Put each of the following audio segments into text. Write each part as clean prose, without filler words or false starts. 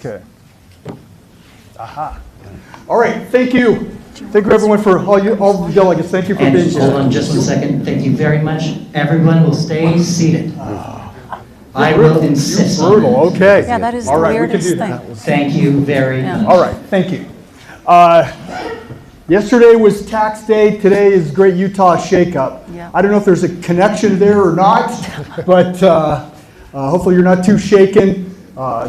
Okay. Aha. All right, thank you. Thank you everyone for all the delegates. Thank you for And being here. hold on just 1 second. Thank you very much. Everyone will stay seated. I will insist on Brutal, that. okay. Yeah, that is All the right, we can weirdest do thing. that. Thank you very Yeah. much. All right, thank you. Yesterday was tax day. Today is Great Utah Shakeup. Yeah. I don't know if there's a connection there or not, but hopefully you're not too shaken.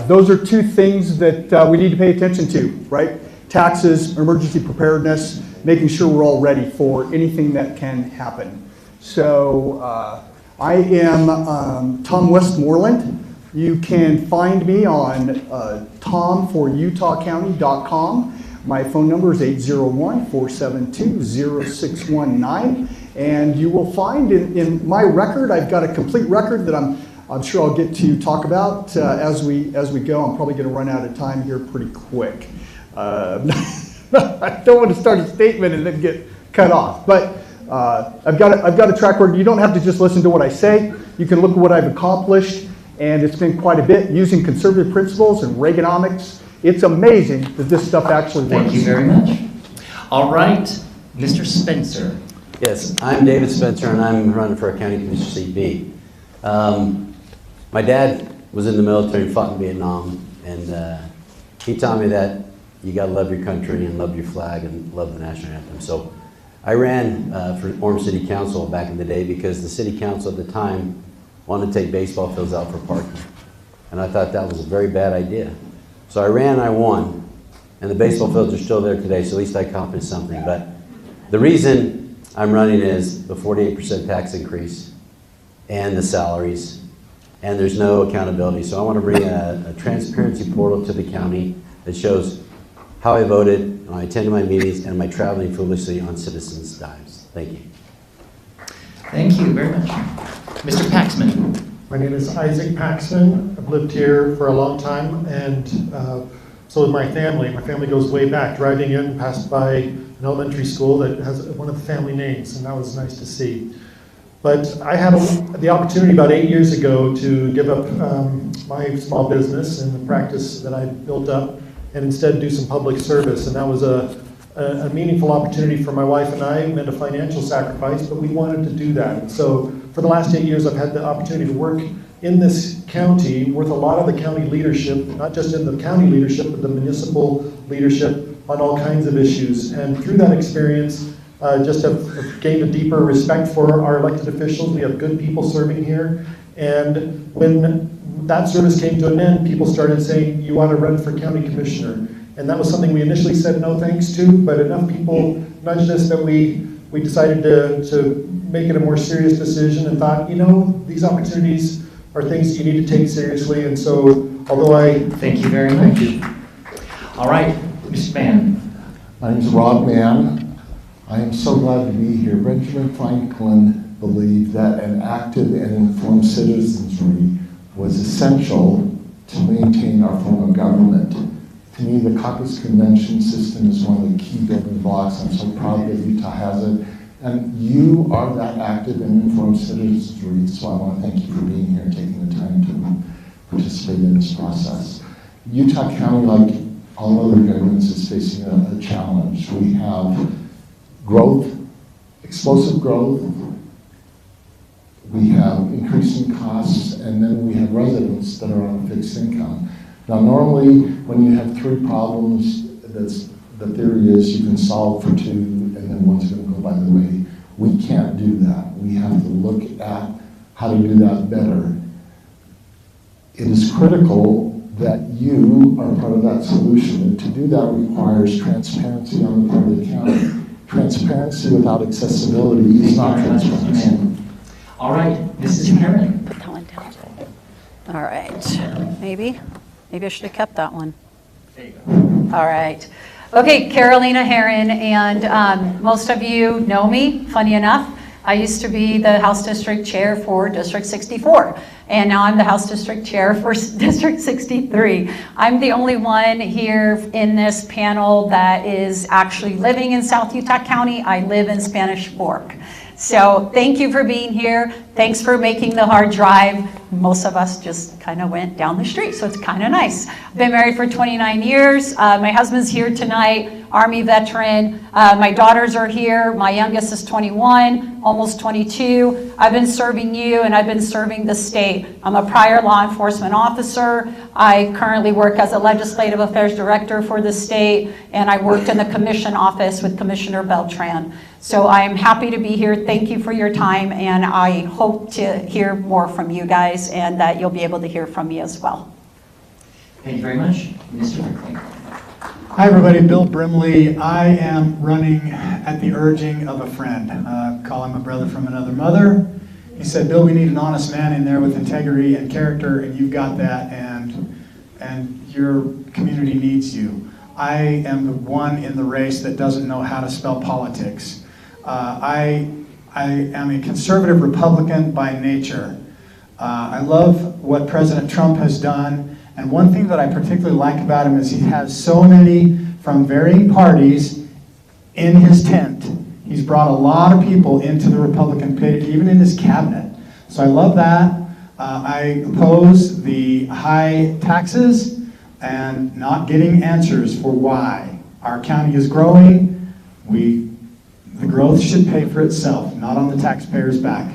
Those are two things that we need to pay attention to, right? Taxes, emergency preparedness, making sure we're all ready for anything that can happen. So I am Tom Westmoreland. You can find me on tomforutahcounty.com. My phone number is 801-472-0619. And you will find in my record, I've got a complete record that I'm sure I'll get to talk about as we go. I'm probably going to run out of time here pretty quick. I don't want to start a statement and then get cut off. But I've got a track record. You don't have to just listen to what I say. You can look at what I've accomplished. And it's been quite a bit using conservative principles and Reaganomics. It's amazing that this stuff actually works. Thank you very much. All right, Mr. Spencer. Yes, I'm David Spencer, and I'm running for a county commissioner seat B. My dad was in the military and fought in Vietnam, and he taught me that you got to love your country and love your flag and love the national anthem. So I ran for Orem City Council back in the day because the city council at the time wanted to take baseball fields out for parking, and I thought that was a very bad idea. So I ran, I won, and the baseball fields are still there today, so at least I accomplished something. But the reason I'm running is the 48% tax increase and the salaries, and there's no accountability. So I want to bring a transparency portal to the county that shows how I voted, when I attended my meetings, and my traveling foolishly on citizens' dimes. Thank you. Thank you very much. Mr. Paxman. My name is Isaac Paxman. I've lived here for a long time, and so with my family. My family goes way back. Driving in, passed by an elementary school that has one of the family names, and that was nice to see. But I had the opportunity about 8 years ago to give up my small business and the practice that I built up, and instead do some public service. And that was a meaningful opportunity for my wife and I. It meant a financial sacrifice, but we wanted to do that. And so for the last 8 years, I've had the opportunity to work in this county with a lot of the county leadership, not just in the county leadership, but the municipal leadership on all kinds of issues. And through that experience, just have gained a deeper respect for our elected officials. We have good people serving here. And when that service came to an end, people started saying, you ought to run for county commissioner. And that was something we initially said no thanks to, but enough people nudged us that we decided to make it a more serious decision and thought, you know, these opportunities are things you need to take seriously. And so, although Thank you very much. All right, Mr. Mann. My name is Rob Mann. I am so glad to be here. Benjamin Franklin believed that an active and informed citizenry was essential to maintain our form of government. To me, the caucus convention system is one of the key building blocks. I'm so proud that Utah has it. And you are that active and informed citizenry, so I want to thank you for being here and taking the time to participate in this process. Utah County, like all other governments, is facing a challenge. We have growth, explosive growth, we have increasing costs, and then we have residents that are on a fixed income. Now, normally, when you have three problems, the theory is you can solve for two, and then one's going to go by the way. We can't do that. We have to look at how to do that better. It is critical that you are part of that solution, and to do that requires transparency on the part of the county. Transparency without accessibility is not transparency. All right, Mrs. Herron. Put that one down. All right, maybe I should have kept that one. There you go. All right. Okay, Carolina Herron, and most of you know me, funny enough. I used to be the House District Chair for District 64, and now I'm the House District Chair for District 63. I'm the only one here in this panel that is actually living in South Utah County. I live in Spanish Fork. So thank you for being here. Thanks for making the hard drive. Most of us just kind of went down the street, so it's kind of nice. I've been married for 29 years. My husband's here tonight, Army veteran. My daughters are here. My youngest is 21, almost 22. I've been serving you, and I've been serving the state. I'm a prior law enforcement officer. I currently work as a legislative affairs director for the state, and I worked in the commission office with Commissioner Beltran. So I am happy to be here. Thank you for your time, and I hope to hear more from you guys and that you'll be able to hear from me as well. Thank you very much. Mr. Brinkley. Hi, everybody. Bill Brimley. I am running at the urging of a friend. Call him a brother from another mother. He said, Bill, we need an honest man in there with integrity and character, and you've got that, and your community needs you. I am the one in the race that doesn't know how to spell politics. I am a conservative Republican by nature. I love what President Trump has done, and one thing that I particularly like about him is he has so many from varying parties in his tent. He's brought a lot of people into the Republican pit, even in his cabinet. So I love that. I oppose the high taxes and not getting answers for why. Our county is growing. The growth should pay for itself, not on the taxpayer's back.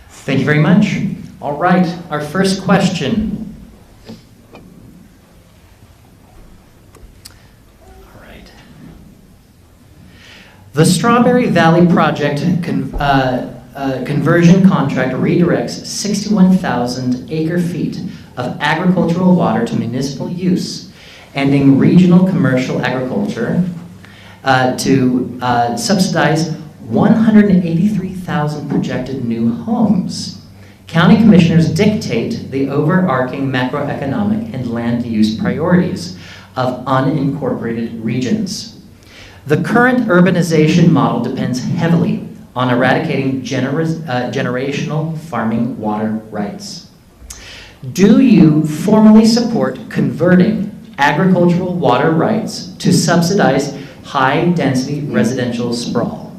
Thank you very much. All right, our first question. All right. The Strawberry Valley Project conversion contract redirects 61,000 acre-feet of agricultural water to municipal use, ending regional commercial agriculture to subsidize 183,000 projected new homes. County commissioners dictate the overarching macroeconomic and land use priorities of unincorporated regions. The current urbanization model depends heavily on eradicating generational farming water rights. Do you formally support converting agricultural water rights to subsidize high-density residential sprawl?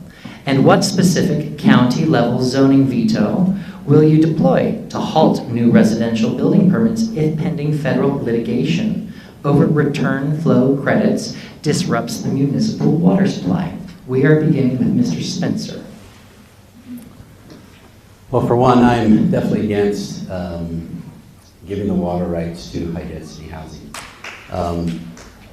And what specific county-level zoning veto will you deploy to halt new residential building permits if pending federal litigation over return flow credits disrupts the municipal water supply? We are beginning with Mr. Spencer. Well, for one, I'm definitely against giving the water rights to high-density housing.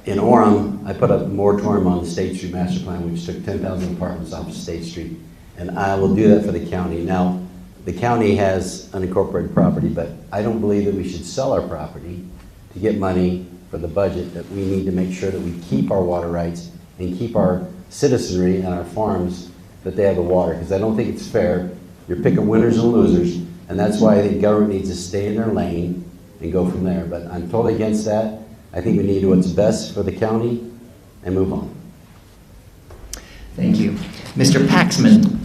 In Orem, I put a moratorium on the State Street Master Plan, which took 10,000 apartments off of State Street, and I will do that for the county. Now, the county has unincorporated property, but I don't believe that we should sell our property to get money for the budget, that we need to make sure that we keep our water rights and keep our citizenry and our farms, that they have the water, because I don't think it's fair. You're picking winners and losers, and that's why I think government needs to stay in their lane and go from there. But I'm totally against that. I think we need to do what's best for the county and move on. Thank you. Mr. Paxman.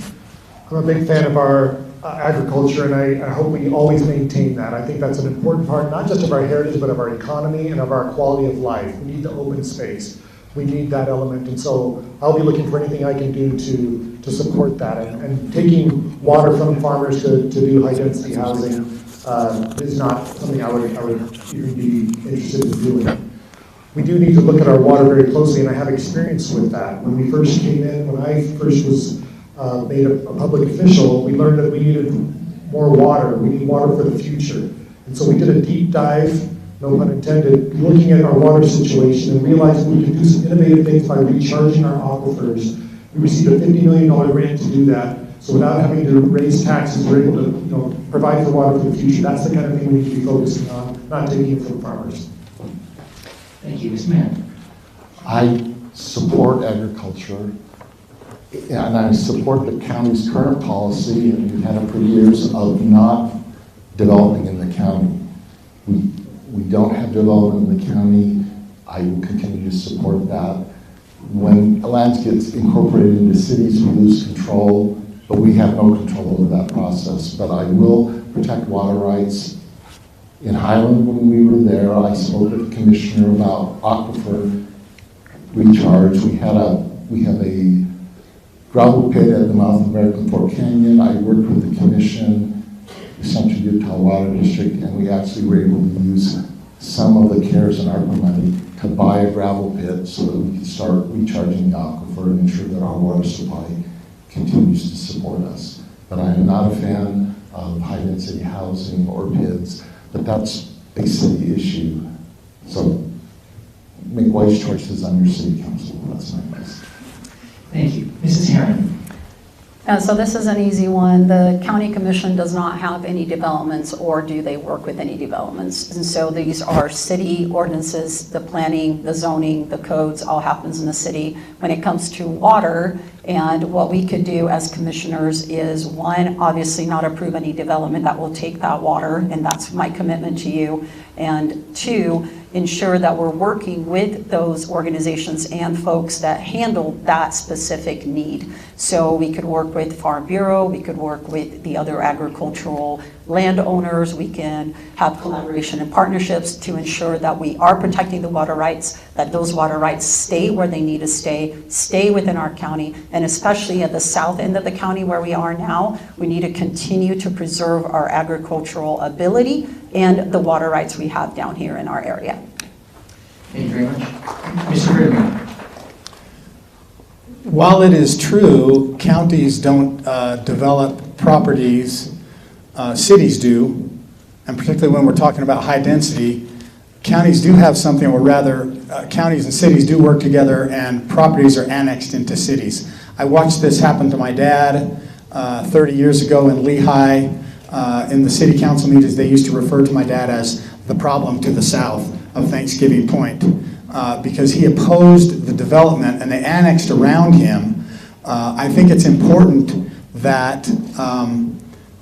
I'm a big fan of our agriculture, and I hope we always maintain that. I think that's an important part, not just of our heritage, but of our economy and of our quality of life. We need the open space. We need that element, and so I'll be looking for anything I can do to support that. And taking water from farmers to do high-density housing is not something I would even be interested in doing. We do need to look at our water very closely, and I have experience with that. When we first came in, when I first was made a public official, we learned that we needed more water. We need water for the future. And so we did a deep dive, no pun intended, looking at our water situation and realized we could do some innovative things by recharging our aquifers. We received a $50 million grant to do that. So without having to raise taxes, we're able to provide for water for the future. That's the kind of thing we need to be focusing on, not taking it from farmers. Thank you, Ms. Mann. I support agriculture, and I support the county's current policy, and we've had it for years, of not developing in the county. We don't have development in the county. I will continue to support that. When land gets incorporated into cities, we lose control, but we have no control over that process. But I will protect water rights. In Highland, when we were there, I spoke with the commissioner about aquifer recharge. We have a gravel pit at the mouth of American Fork Canyon. I worked with the commission, the Central Utah Water District, and we actually were able to use some of the CARES and ARPA money to buy a gravel pit so that we could start recharging the aquifer and ensure that our water supply continues to support us. But I am not a fan of high-density housing or PIDs, but that's a city issue. So make wise choices on your city council. That's my advice. Thank you. Mrs. Herron. So this is an easy one. The county commission does not have any developments, or do they work with any developments? And so these are city ordinances, the planning, the zoning, the codes, all happens in the city. When it comes to water, and what we could do as commissioners is, one, obviously not approve any development that will take that water, and that's my commitment to you. And two, ensure that we're working with those organizations and folks that handle that specific need. So we could work with Farm Bureau, we could work with the other agricultural landowners, we can have collaboration and partnerships to ensure that we are protecting the water rights, that those water rights stay where they need to stay within our county, and especially at the south end of the county where we are now, we need to continue to preserve our agricultural ability and the water rights we have down here in our area. Thank you very much. Mr. Bridgman. While it is true, counties don't develop properties, cities do, and particularly when we're talking about high density, counties do have something, or rather, counties and cities do work together and properties are annexed into cities. I watched this happen to my dad 30 years ago in Lehigh. In the city council meetings, they used to refer to my dad as the problem to the south of Thanksgiving Point because he opposed the development and they annexed around him. I think it's important that,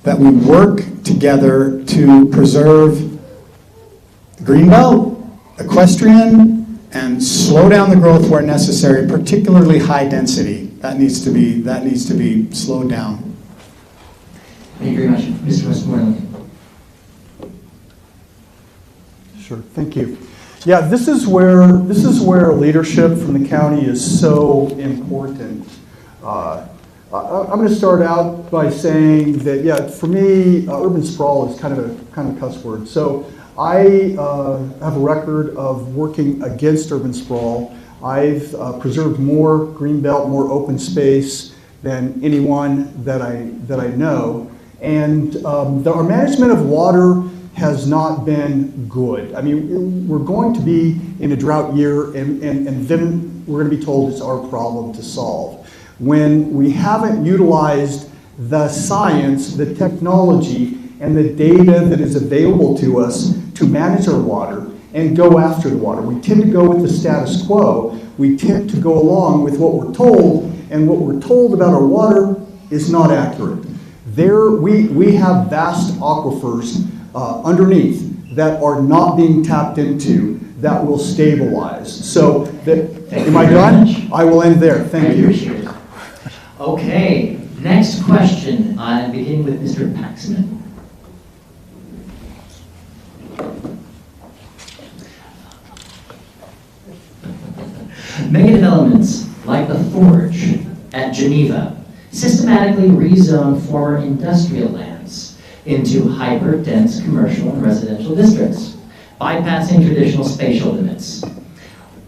that we work together to preserve Greenbelt, equestrian, and slow down the growth where necessary, particularly high density. That needs to be slowed down. Thank you very much. Mr. Westmoreland. Sure, thank you. Yeah, this is where leadership from the county is so important. I'm going to start out by saying that, yeah, for me, urban sprawl is kind of a cuss word. So I have a record of working against urban sprawl. I've preserved more greenbelt, more open space than anyone that I know. And our management of water has not been good. I mean, we're going to be in a drought year, and then we're going to be told it's our problem to solve. When we haven't utilized the science, the technology, and the data that is available to us to manage our water and go after the water. We tend to go with the status quo. We tend to go along with what we're told, and what we're told about our water is not accurate. We have vast aquifers underneath that are not being tapped into that will stabilize. So, am I done? I will end there. Thank you. Appreciate it. Okay, next question. I'm beginning with Mr. Paxman. Mega developments like the Forge at Geneva systematically rezone former industrial lands into hyper-dense commercial and residential districts, bypassing traditional spatial limits.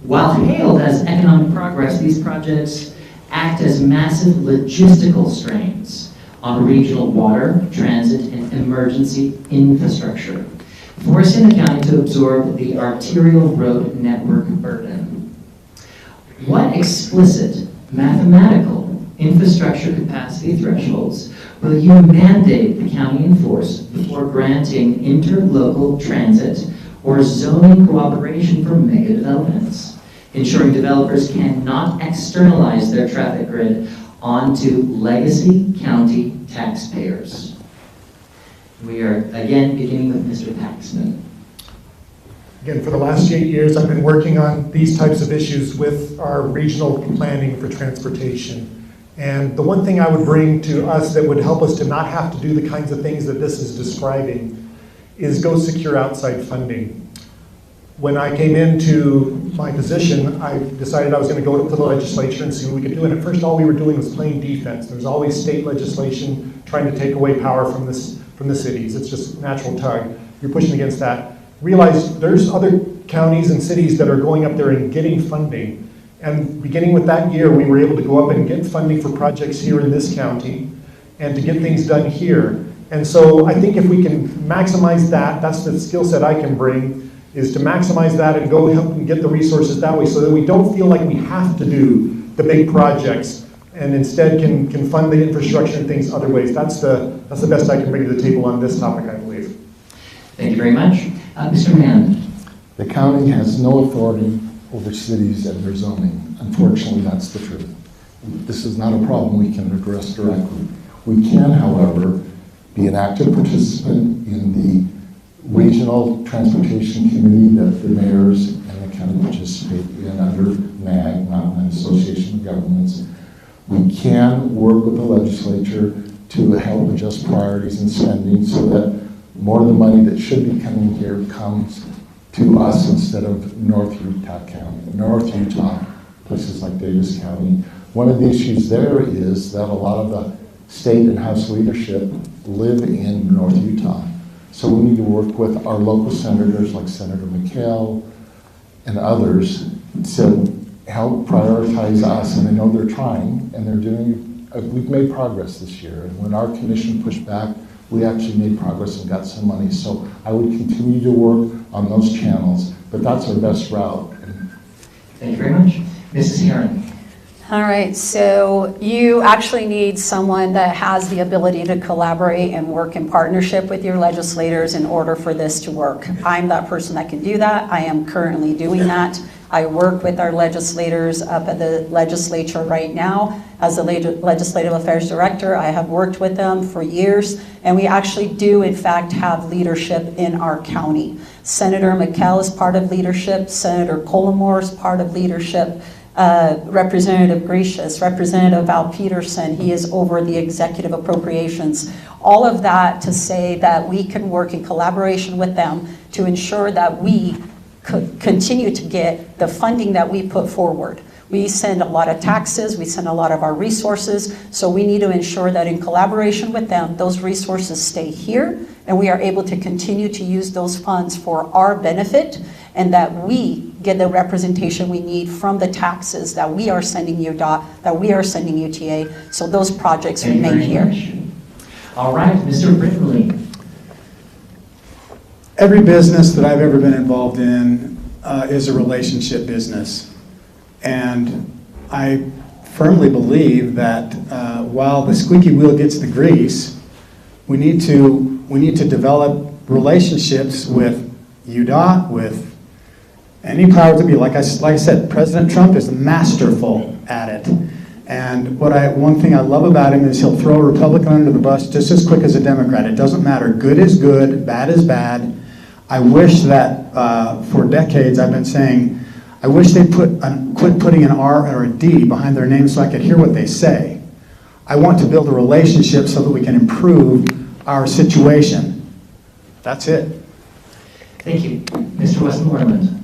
While hailed as economic progress, these projects act as massive logistical strains on regional water, transit, and emergency infrastructure, forcing the county to absorb the arterial road network burden. What explicit mathematical infrastructure capacity thresholds will you mandate the county enforce before granting interlocal transit or zoning cooperation for mega developments, ensuring developers cannot externalize their traffic grid onto legacy county taxpayers? We are again beginning with Mr. Paxman. Again, for the last 8 years, I've been working on these types of issues with our regional planning for transportation. And the one thing I would bring to us that would help us to not have to do the kinds of things that this is describing is go secure outside funding. when I came into my position, I decided I was going to go to the legislature and see what we could do. And at first, all we were doing was playing defense. There's always state legislation trying to take away power from the cities. It's just natural tug. You're pushing against that. Realize there's other counties and cities that are going up there and getting funding. And beginning with that year, we were able to go up and get funding for projects here in this county and to get things done here. And so I think if we can maximize that, that's the skill set I can bring, is to maximize that and go help and get the resources that way so that we don't feel like we have to do the big projects and instead can fund the infrastructure and things other ways. That's the best I can bring to the table on this topic, I believe. Thank you very much. Mr. Mann. The county has no authority over cities and their zoning. Unfortunately, that's the truth. This is not a problem we can address directly. We can, however, be an active participant in the regional transportation committee that the mayors and the county participate in under MAG, Mountain Association of Governments. We can work with the legislature to help adjust priorities and spending so that more of the money that should be coming here comes to us instead of North Utah, places like Davis County. One of the issues there is that a lot of the state and House leadership live in North Utah. So we need to work with our local senators like Senator McHale and others to help prioritize us. And I know they're trying and they're doing, we've made progress this year. And when our commission pushed back, we actually made progress and got some money. So I would continue to work on those channels, but that's our best route. Thank you very much. Mrs. Herron. All right, so you actually need someone that has the ability to collaborate and work in partnership with your legislators in order for this to work. I'm that person that can do that. I am currently doing that. I work with our legislators up at the legislature right now. As the Legislative Affairs Director, I have worked with them for years, and we actually do, in fact, have leadership in our county. Senator McHale is part of leadership. Senator Collimore is part of leadership. Representative Gracious, Representative Val Peterson, he is over the executive appropriations. All of that to say that we can work in collaboration with them to ensure that we could continue to get the funding that we put forward. We send a lot of taxes, we send a lot of our resources, so we need to ensure that in collaboration with them, those resources stay here, and we are able to continue to use those funds for our benefit, and that we get the representation we need from the taxes that we are sending UDOT, that we are sending UTA, so those projects remain here. All right, Mr. Brinley. Every business that I've ever been involved in is a relationship business. And I firmly believe that while the squeaky wheel gets the grease, we need to develop relationships with UDOT, with any power to be. Like I said, President Trump is masterful at it. And one thing I love about him is he'll throw a Republican under the bus just as quick as a Democrat. It doesn't matter. Good is good, bad is bad. I wish that for decades I've been saying, I wish they'd quit putting an R or a D behind their name so I could hear what they say. I want to build a relationship so that we can improve our situation. That's it. Thank you. Mr. Westmoreland.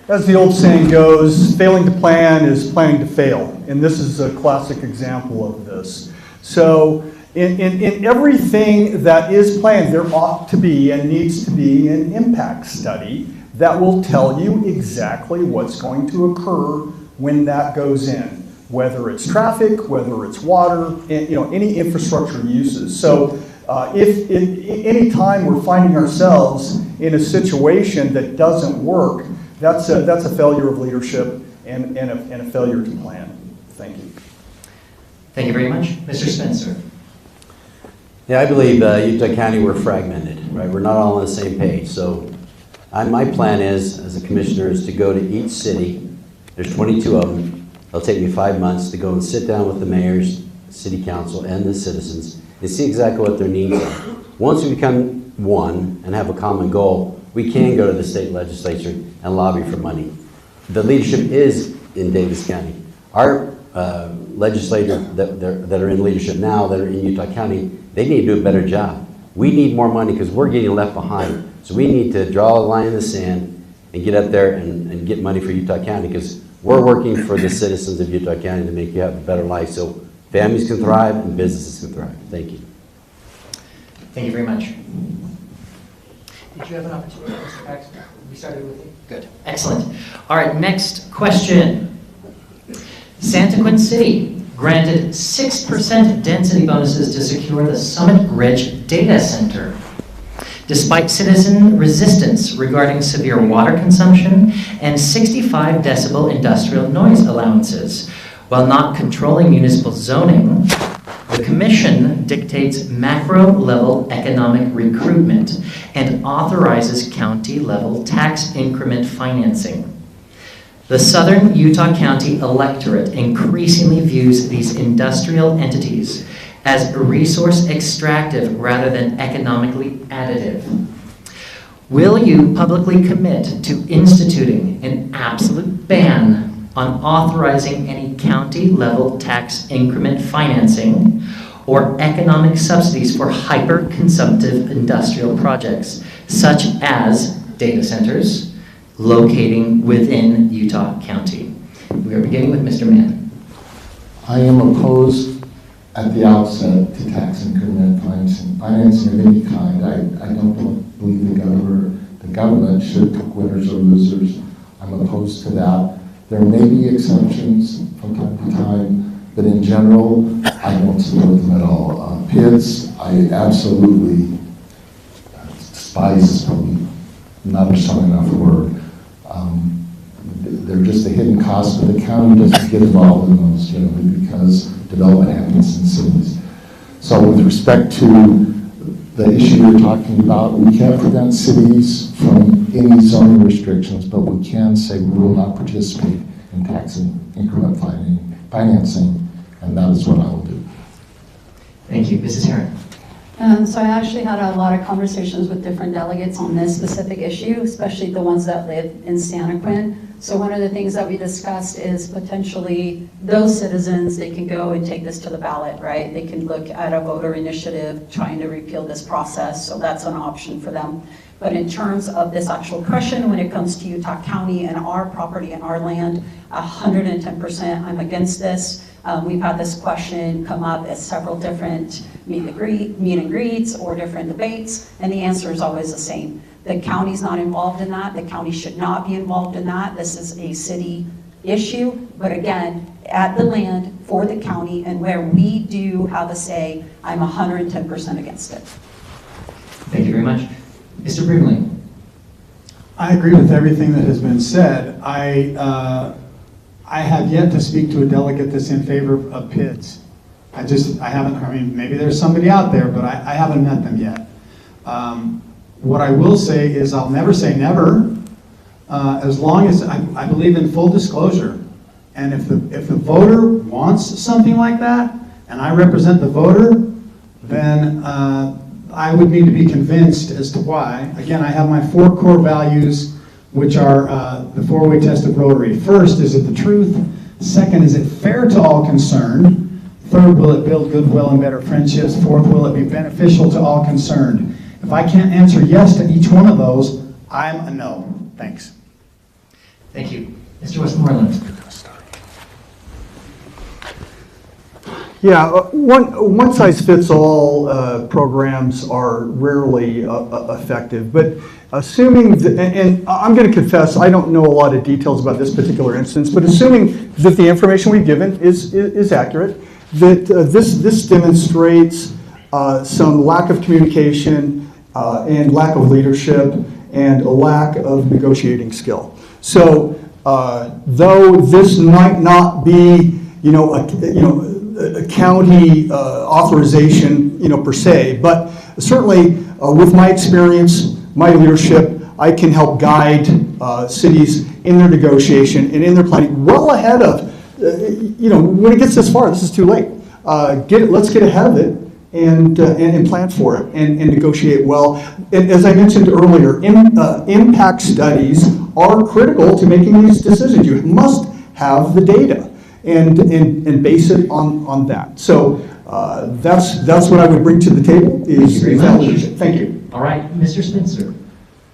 As the old saying goes, failing to plan is planning to fail. And this is a classic example of this. So in everything that is planned, there ought to be and needs to be an impact study that will tell you exactly what's going to occur when that goes in, whether it's traffic, whether it's water, any infrastructure uses. So if any time we're finding ourselves in a situation that doesn't work, that's a failure of leadership and a failure to plan. Thank you. Thank you very much. Mr. Spencer. Yeah, I believe Utah County, we're fragmented, right? We're not all on the same page. So my plan is, as a commissioner, is to go to each city. There's 22 of them. It'll take me 5 months to go and sit down with the mayors, city council, and the citizens and see exactly what their needs are. Once we become one and have a common goal, we can go to the state legislature and lobby for money. The leadership is in Davis County. Our legislators that are in leadership now, that are in Utah County, they need to do a better job. We need more money because we're getting left behind. So we need to draw a line in the sand and get up there and get money for Utah County, because we're working for the citizens of Utah County to make you have a better life so families can thrive and businesses can thrive. Thank you. Thank you very much. Did you have an opportunity, Mr. Paxton? We started with you? Good. Excellent. All right, next question. Santaquin City granted 6% density bonuses to secure the Summit Ridge data center, despite citizen resistance regarding severe water consumption and 65 decibel industrial noise allowances. While not controlling municipal zoning, the Commission dictates macro-level economic recruitment and authorizes county-level tax increment financing. The Southern Utah County electorate increasingly views these industrial entities as resource extractive rather than economically additive. Will you publicly commit to instituting an absolute ban on authorizing any county-level tax increment financing or economic subsidies for hyper-consumptive industrial projects, such as data centers locating within Utah County? We are beginning with Mr. Mann. I am opposed at the outset to tax increment financing of any kind. I don't believe the government should pick winners or losers. I'm opposed to that. There may be exceptions from time to time, but in general, I don't support them at all. PIDs, I absolutely despise, is probably not a strong enough word. They're just a hidden cost, but the county doesn't get involved in those generally because development happens in cities. So with respect to the issue you're talking about, we can't prevent cities from any zoning restrictions, but we can say we will not participate in tax increment financing, and that is what I will do. Thank you. Mrs. Herron. So I actually had a lot of conversations with different delegates on this specific issue, especially the ones that live in Santaquin. So one of the things that we discussed is potentially those citizens, they can go and take this to the ballot, right? They can look at a voter initiative trying to repeal this process, so that's an option for them. But in terms of this actual question, when it comes to Utah County and our property and our land, 110% I'm against this. We've had this question come up at several different meet and greets or different debates, and the answer is always the same. The county's not involved in that. The county should not be involved in that. This is a city issue, but again, at the land for the county and where we do have a say, I'm 110% against it. Thank you very much. Mr. Brimley. I agree with everything that has been said. I have yet to speak to a delegate that's in favor of PIDs. I haven't, I mean, maybe there's somebody out there, but I haven't met them yet. What I will say is I'll never say never, as long as I believe in full disclosure. And if the voter wants something like that, and I represent the voter, then I would need to be convinced as to why. Again, I have my 4 core values, which are the 4-way test of Rotary. First, is it the truth? Second, is it fair to all concerned? Third, will it build goodwill and better friendships? Fourth, will it be beneficial to all concerned? If I can't answer yes to each one of those, I'm a no. Thanks. Thank you. Mr. Westmoreland. Yeah, one-size-fits-all programs are rarely effective, but assuming, and I'm going to confess, I don't know a lot of details about this particular instance, but assuming that the information we've given is accurate, that this demonstrates some lack of communication and lack of leadership and a lack of negotiating skill. So though this might not be, a county authorization, per se, but certainly with my experience, my leadership, I can help guide cities in their negotiation and in their planning well ahead of, when it gets this far, this is too late. Let's get ahead of it and plan for it and negotiate well. And as I mentioned earlier, impact studies are critical to making these decisions. You must have the data and base it on that. So That's what I would bring to the table. Is Thank you very that much. leadership. Thank you. All right, Mr. Spencer.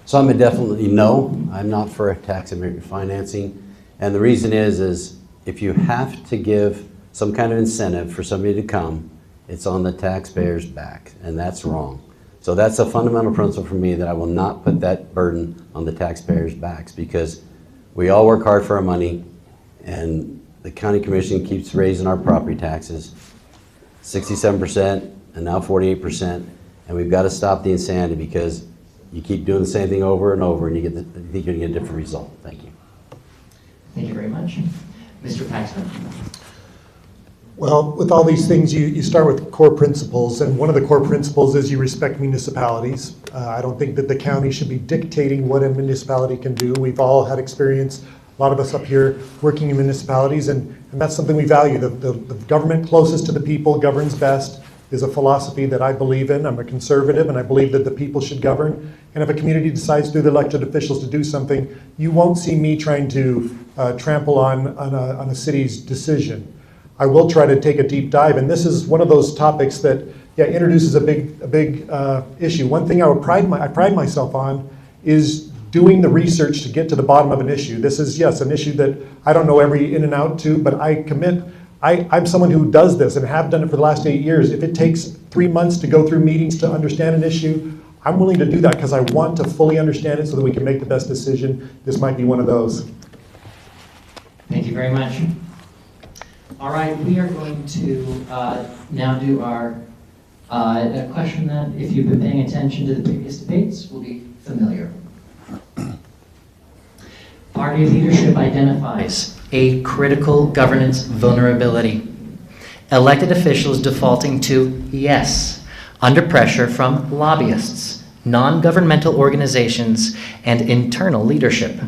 So I'm a definitely no. I'm not for tax abatement financing. And the reason is if you have to give some kind of incentive for somebody to come, it's on the taxpayer's back, and that's wrong. So that's a fundamental principle for me, that I will not put that burden on the taxpayers' backs, because we all work hard for our money, and the county commission keeps raising our property taxes, 67% and now 48%, and we've got to stop the insanity, because you keep doing the same thing over and over, and you think you're going to get a different result. Thank you. Thank you very much. Mr. Paxton. Well, with all these things, you start with core principles, and one of the core principles is you respect municipalities. I don't think that the county should be dictating what a municipality can do. We've all had experience, a lot of us up here, working in municipalities, and that's something we value. The government closest to the people governs best is a philosophy that I believe in. I'm a conservative, and I believe that the people should govern. And if a community decides through the elected officials to do something, you won't see me trying to trample on a city's decision. I will try to take a deep dive, and this is one of those topics that, introduces a big issue. One thing I pride myself on is doing the research to get to the bottom of an issue. This is, yes, an issue that I don't know every in and out to, but I commit. I'm someone who does this and have done it for the last 8 years. If it takes 3 months to go through meetings to understand an issue, I'm willing to do that because I want to fully understand it so that we can make the best decision. This might be one of those. Thank you very much. All right, we are going to now do our a question that, if you've been paying attention to the previous debates, will be familiar. Party leadership identifies a critical governance vulnerability. Elected officials defaulting to yes, under pressure from lobbyists, non-governmental organizations, and internal leadership.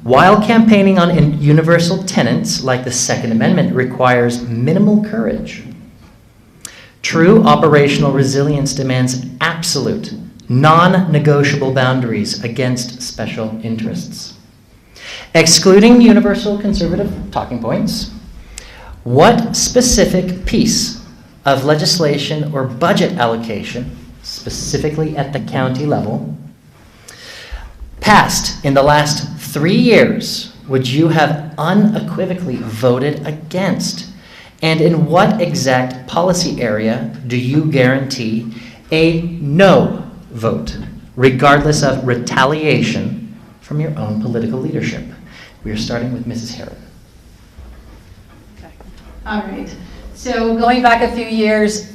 While campaigning on universal tenets like the Second Amendment requires minimal courage, true operational resilience demands absolute, non-negotiable boundaries against special interests. Excluding universal conservative talking points, what specific piece of legislation or budget allocation, specifically at the county level, passed in the last 3 years would you have unequivocally voted against? And in what exact policy area do you guarantee a no vote, regardless of retaliation from your own political leadership? We are starting with Mrs. Herron. All right. So going back a few years,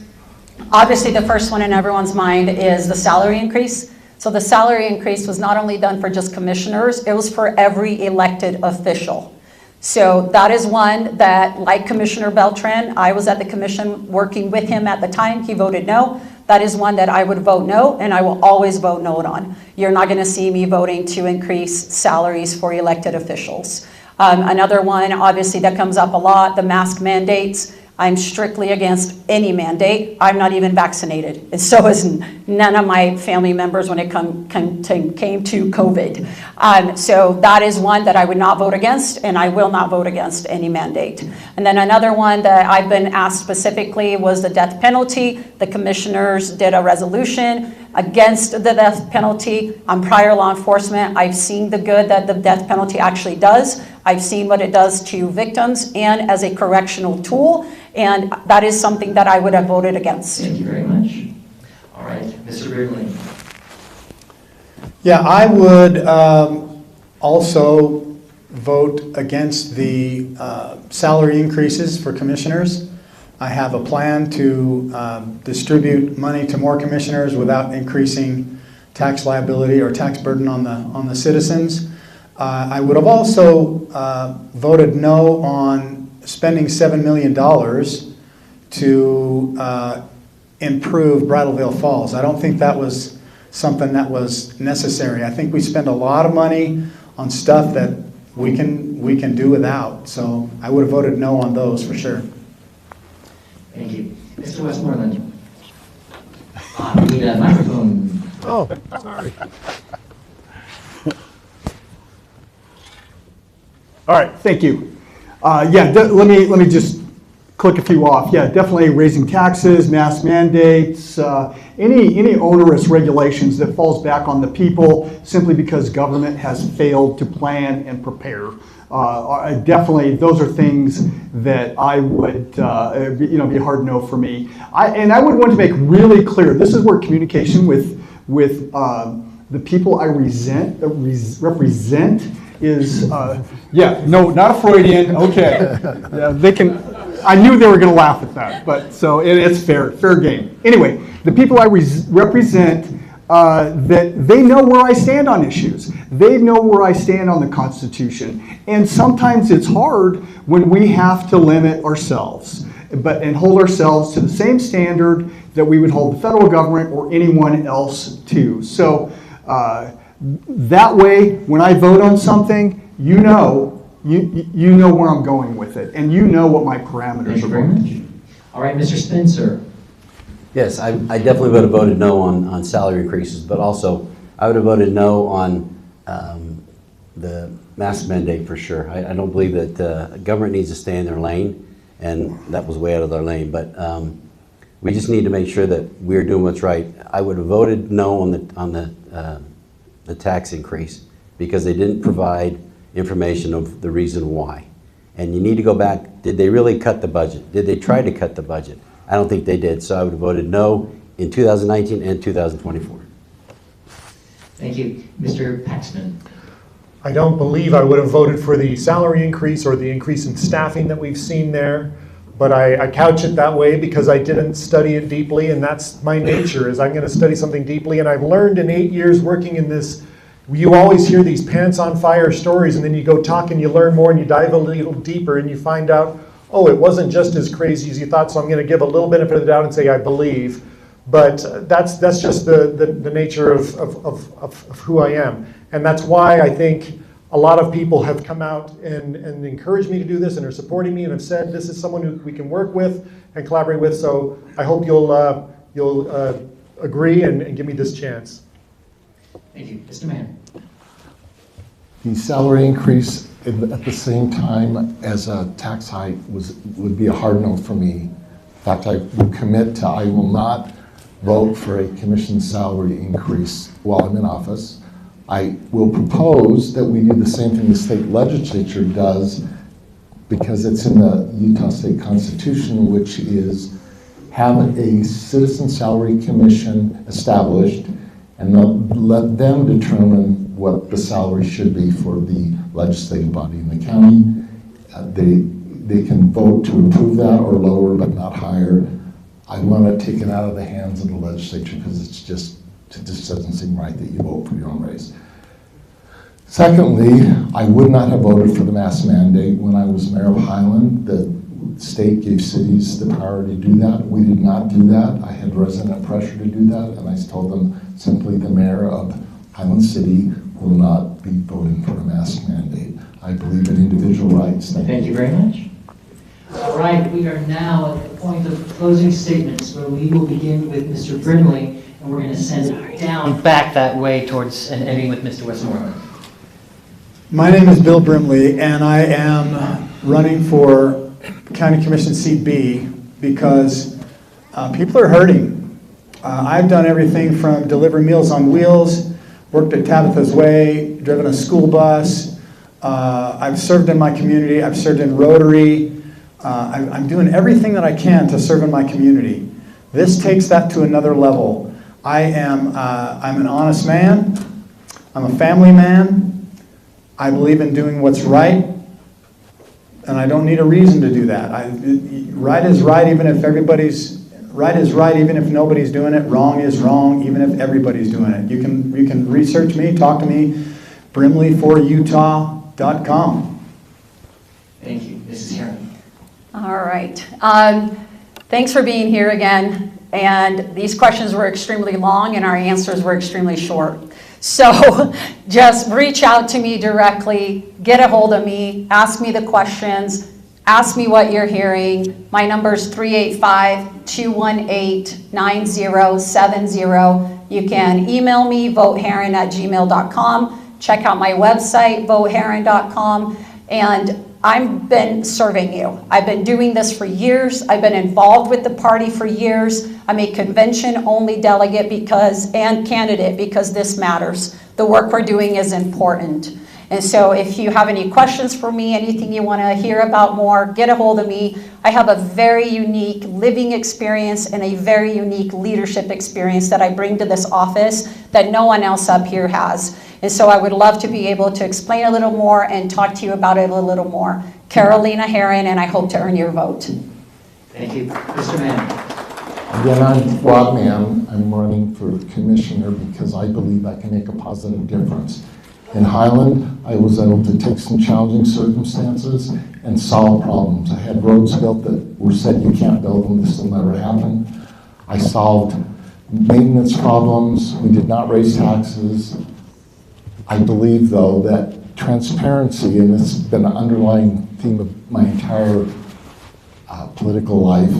obviously the first one in everyone's mind is the salary increase. So the salary increase was not only done for just commissioners, it was for every elected official. So that is one that, like Commissioner Beltran, I was at the commission working with him at the time. He voted no. That is one that I would vote no, and I will always vote no on. You're not going to see me voting to increase salaries for elected officials. Another one, obviously, that comes up a lot, the mask mandates. I'm strictly against any mandate. I'm not even vaccinated, and so is none of my family members when it came to COVID. So that is one that I would not vote against, and I will not vote against any mandate. And then another one that I've been asked specifically was the death penalty. The commissioners did a resolution against the death penalty. I'm prior law enforcement. I've seen the good that the death penalty actually does. I've seen what it does to victims and as a correctional tool, and that is something that I would have voted against. Thank you very much. All right, Mr. Beardley. Yeah, I would also vote against the salary increases for commissioners. I have a plan to distribute money to more commissioners without increasing tax liability or tax burden on the citizens. I would have also voted no on spending $7 million to improve Bridalveil Falls. I don't think that was something that was necessary. I think we spend a lot of money on stuff that we can do without. So I would have voted no on those for sure. Thank you. Mr. Westmoreland. We need a microphone. Oh, sorry. All right, thank you. Let me just click a few off. Yeah, definitely raising taxes, mask mandates, any onerous regulations that falls back on the people simply because government has failed to plan and prepare. Definitely, those are things that I would, be a hard no for me. And I would want to make really clear, this is where communication with the people I represent is, no, not a Freudian, okay. Yeah, they can, I knew they were going to laugh at that, but so it's fair game. Anyway, the people I represent, that they know where I stand on issues. They know where I stand on the Constitution. And sometimes it's hard when we have to limit ourselves and hold ourselves to the same standard that we would hold the federal government or anyone else to. So that way, when I vote on something, you know where I'm going with it, and you know what my parameters Thank you are very going to much. be. All right, Mr. Spencer. Yes, I definitely would have voted no on salary increases, but also I would have voted no on the mask mandate for sure. I don't believe that the government needs to stay in their lane, and that was way out of their lane. But we just need to make sure that we're doing what's right. I would have voted no on the tax increase because they didn't provide information of the reason why. And you need to go back. Did they really cut the budget? Did they try to cut the budget? I don't think they did, so I would have voted no in 2019 and 2024. Thank you. Mr. Paxman. I don't believe I would have voted for the salary increase or the increase in staffing that we've seen there, but I couch it that way because I didn't study it deeply, and that's my nature, is I'm going to study something deeply, and I've learned in 8 years working in this, you always hear these pants on fire stories, and then you go talk and you learn more and you dive a little deeper and you find out, oh, it wasn't just as crazy as you thought, so I'm going to give a little benefit of the doubt and say I believe. But that's just the nature of who I am. And that's why I think a lot of people have come out and encouraged me to do this and are supporting me and have said this is someone who we can work with and collaborate with. So I hope you'll agree and give me this chance. Thank you. Mr. Mayor. The salary increase at the same time as a tax hike would be a hard no for me. In fact, I will commit to I will not vote for a commission salary increase while I'm in office. I will propose that we do the same thing the state legislature does because it's in the Utah State Constitution, which is have a citizen salary commission established and let them determine what the salary should be for the legislative body in the county. They can vote to approve that or lower, but not higher. I want to take it out of the hands of the legislature because it just doesn't seem right that you vote for your own raise. Secondly, I would not have voted for the mask mandate when I was mayor of Highland. The state gave cities the power to do that. We did not do that. I had resident pressure to do that, and I told them simply the mayor of Highland City will not be voting for a mask mandate. I believe in individual rights. Thank you very much. All right, we are now at the point of closing statements where we will begin with Mr. Brimley, and we're going to send it down back that way towards and ending with Mr. Westmoreland. My name is Bill Brimley, and I am running for County Commission Seat B because people are hurting. I've done everything from deliver Meals on Wheels, worked at Tabitha's Way, driven a school bus. I've served in my community. I've served in Rotary. I'm doing everything that I can to serve in my community. This takes that to another level. I'm an honest man. I'm a family man. I believe in doing what's right, and I don't need a reason to do that. Right is right, even if right is right, even if nobody's doing it. Wrong is wrong, even if everybody's doing it. You can research me, talk to me, brimleyforutah.com. Thank you, Mrs. Heron. All right. Thanks for being here again. And these questions were extremely long and our answers were extremely short. So just reach out to me directly, get a hold of me, ask me the questions, ask me what you're hearing. My number is 385-218-9070. You can email me, voteheron@gmail.com. Check out my website, voteheron.com. And I've been serving you. I've been doing this for years. I've been involved with the party for years. I'm a convention-only delegate and candidate because this matters. The work we're doing is important. And so if you have any questions for me, anything you want to hear about more, get a hold of me. I have a very unique living experience and a very unique leadership experience that I bring to this office that no one else up here has. And so I would love to be able to explain a little more and talk to you about it a little more. Carolina Herron, and I hope to earn your vote. Thank you. Mr. Mann. Again, I'm Rob Mann. I'm running for commissioner because I believe I can make a positive difference. In Highland, I was able to take some challenging circumstances and solve problems. I had roads built that were said you can't build them, this will never happen. I solved maintenance problems. We did not raise taxes. I believe, though, that transparency, and this has been an underlying theme of my entire political life,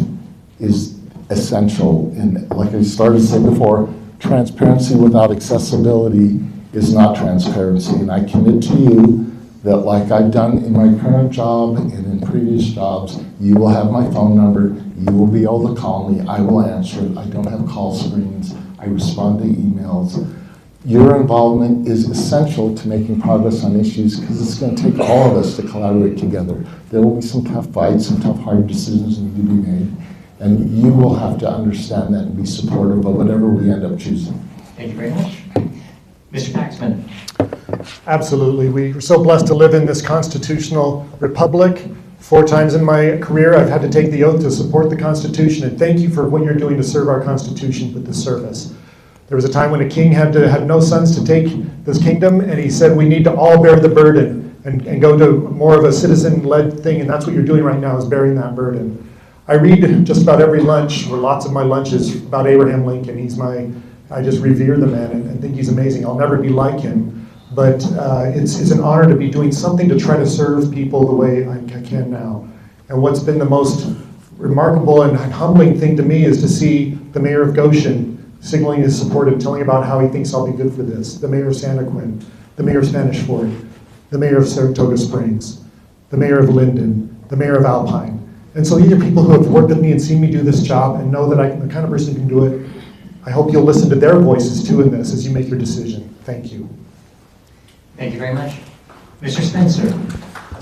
is essential. And like I started to say before, transparency without accessibility is not transparency. And I commit to you that, like I've done in my current job and in previous jobs, you will have my phone number, you will be able to call me, I will answer it. I don't have call screens, I respond to emails. Your involvement is essential to making progress on issues because it's going to take all of us to collaborate together. There will be some tough fights, some tough, hard decisions need to be made, and you will have to understand that and be supportive of whatever we end up choosing. Thank you very much. Mr. Paxman. Absolutely. We are so blessed to live in this constitutional republic. 4 times in my career, I've had to take the oath to support the Constitution, and thank you for what you're doing to serve our Constitution with this service. There was a time when a king had no sons to take this kingdom, and he said we need to all bear the burden and go to more of a citizen-led thing, and that's what you're doing right now, is bearing that burden. I read just about every lunch, or lots of my lunches, about Abraham Lincoln. I just revere the man and think he's amazing. I'll never be like him, but it's an honor to be doing something to try to serve people the way I can now. And what's been the most remarkable and humbling thing to me is to see the mayor of Goshen signaling his support and telling about how he thinks I'll be good for this. The mayor of Santaquin, the mayor of Spanish Fort, the mayor of Saratoga Springs, the mayor of Linden, the mayor of Alpine. And so these are people who have worked with me and seen me do this job and know that I'm the kind of person who can do it. I hope you'll listen to their voices too in this as you make your decision. Thank you. Thank you very much. Mr. Spencer.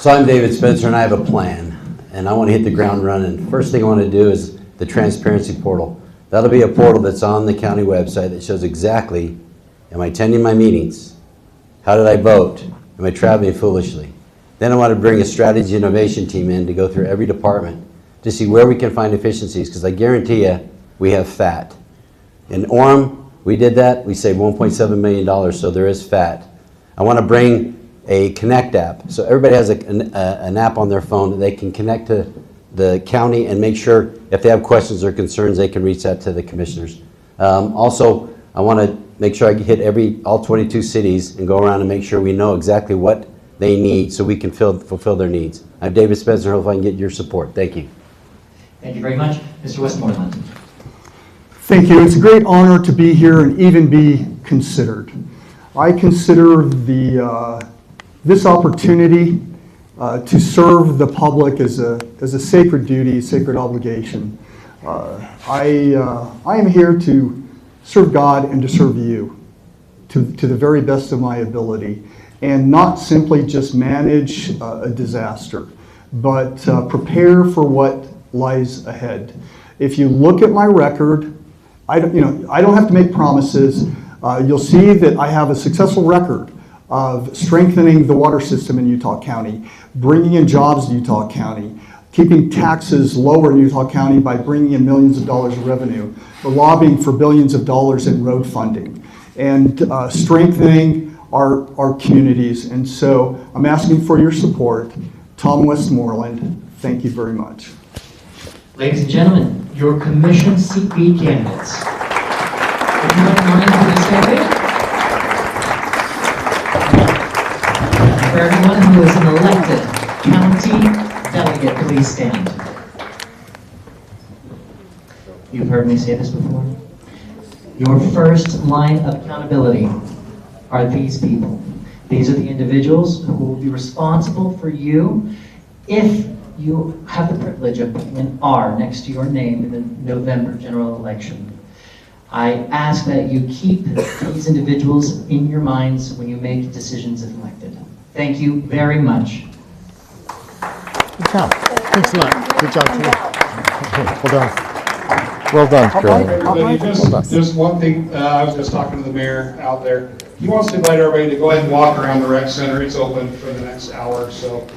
So I'm David Spencer and I have a plan and I want to hit the ground running. First thing I want to do is the transparency portal. That'll be a portal that's on the county website that shows exactly, am I attending my meetings? How did I vote? Am I traveling foolishly? Then I want to bring a strategy innovation team in to go through every department to see where we can find efficiencies, because I guarantee you we have fat. In Orem, we did that. We saved $1.7 million, so there is fat. I want to bring a Connect app. So everybody has an app on their phone that they can connect to the county and make sure if they have questions or concerns, they can reach out to the commissioners. Also, I want to make sure I hit all 22 cities and go around and make sure we know exactly what they need so we can fulfill their needs. I'm David Spencer. Hope I can get your support. Thank you. Thank you very much. Mr. Westmoreland. Thank you. It's a great honor to be here and even be considered. I consider this opportunity to serve the public as a sacred duty, a sacred obligation. I am here to serve God and to serve you to the very best of my ability, and not simply just manage a disaster, but prepare for what lies ahead. If you look at my record, I don't have to make promises. You'll see that I have a successful record of strengthening the water system in Utah County, bringing in jobs to Utah County, keeping taxes lower in Utah County by bringing in millions of dollars of revenue, lobbying for billions of dollars in road funding, and strengthening our communities. And so I'm asking for your support. Tom Westmoreland, thank you very much. Ladies and gentlemen, your commission seat B candidates. If you wouldn't mind, please stand up. For everyone who is an elected county delegate, please stand. You've heard me say this before. Your first line of accountability are these people. These are the individuals who will be responsible for you If you have the privilege of putting an R next to your name in the November general election, I ask that you keep these individuals in your minds when you make decisions if elected. Thank you very much. Good job. Thanks a lot. Good job to you. Well done. Well done, Carolina. Just one thing, I was just talking to the mayor out there. He wants to invite everybody to go ahead and walk around the rec center. It's open for the next hour or so.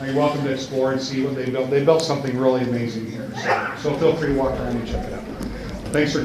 You're welcome to explore and see what they built. They built something really amazing here. So feel free to walk around and check it out. Thanks for